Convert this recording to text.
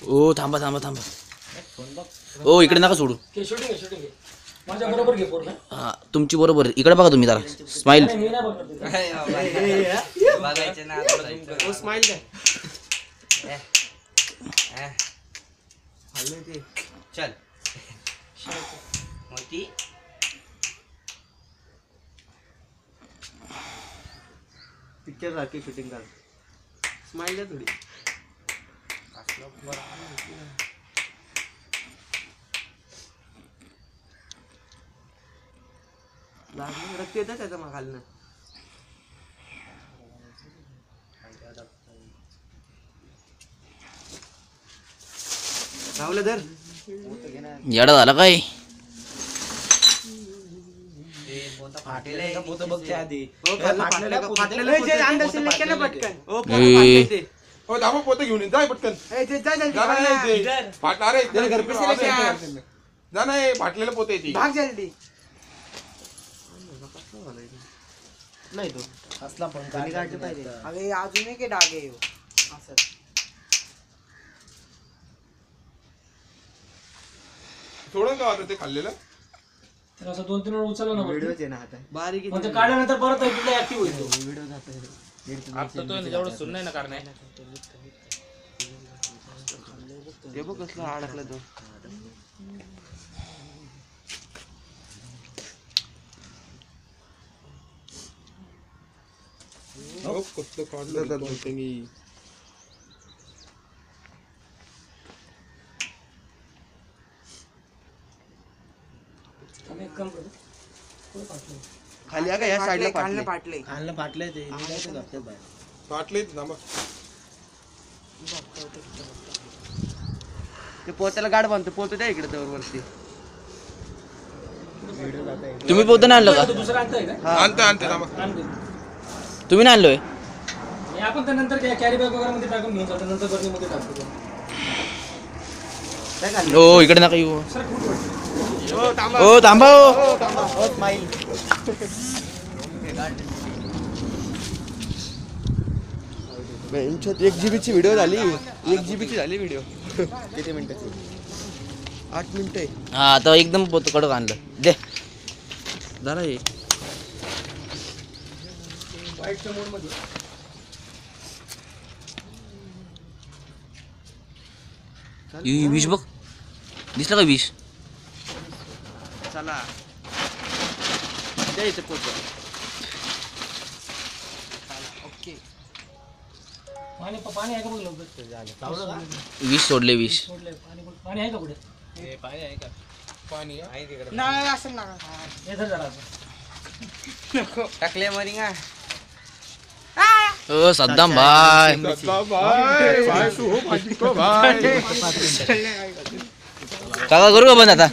ओ थांबा थांबा थांबा. ओ इकडे नका सोडू. माझ्या बरोबर घे पोरला. हा तुमची बरोबर. इकडे बघा तुम्ही जरा. स्माइल. मी नाही बघणार. बघायचं ना ओ स्माइल दे. हल्ले ते चल मोती पिक्चर सारखी शूटिंग कर. स्माइल दे थोडी. लागलं रक्त येतं त्याचं मग खालनं. राहुल धर. येडा झाला काय? पोतं बघते आधी. हो दाबा पोतं घेऊन ये. जाय पटकन. फाटणार आहे. जा नाही फाटलेलं पोतं येते. भाग जल्दी. नाही तो असला पण काढलं पाहिजे. अरे अजून एक डाग आहे असं. सोडून का होतं ते खाल्लेलं. तर असं 2-3 वेळा उचललं ना व्हिडिओ आहे ना आता बारीक मग ते काढल्यानंतर परत तिथे ऍक्टिव्ह होईल तो. व्हिडिओ जातो. आता तो जेवढं सुन नाही ना कारण ते बघ कसला अडकला तो. हो कसलं काढलं मी. आम्ही एक काम करतो. खाली या का या साईडला खाल्लं पाटले. पाटले. खाल्लं पाटले ते निघायचं घातलं बाहेर. फाटले थांबा. ते पोत्याला गाड बांधतो. पोतं द्या इकडे त्यावर वरती. तुम्ही पोतं नाही आणलं का? तो दुसरा आणताय का? आणते आणते थांबा. आणते. तुम्ही नाही आणलोय? आणि आपण त्या नंतर कॅरी बॅग वगैरे मध्ये टाकून घेऊन जातो. नंतर गर्दीमध्ये टाकतो. ओ इकडे नका येऊ. सर खूप वाटतं. ओ थांबा ओ. स्माइल. बेंचत 1 GB ची व्हिडिओ झाली. 1 GB ची झाली व्हिडिओ. किती मिनिटाची? 8 मिनिटे. हा आता एकदम पोतं कडक आणलं. दे. झाला हे. व्हाईटच्या मोडमध्ये. विष बघ. दिसलं का विष? चला द्यायचं पोतं. ओके. पाणी आहे का बघ लवकर. विष सोडले विष. सोडलंय. पाणी आहे का कुठे? पाणी आहे तिकडे. नाही असं नका. हे धर जरा असं. टाकले मरिंगा. ओ सद्दाम भाई. बाय बाय तू हो भाजी को बाय. काका करू का बंद आता?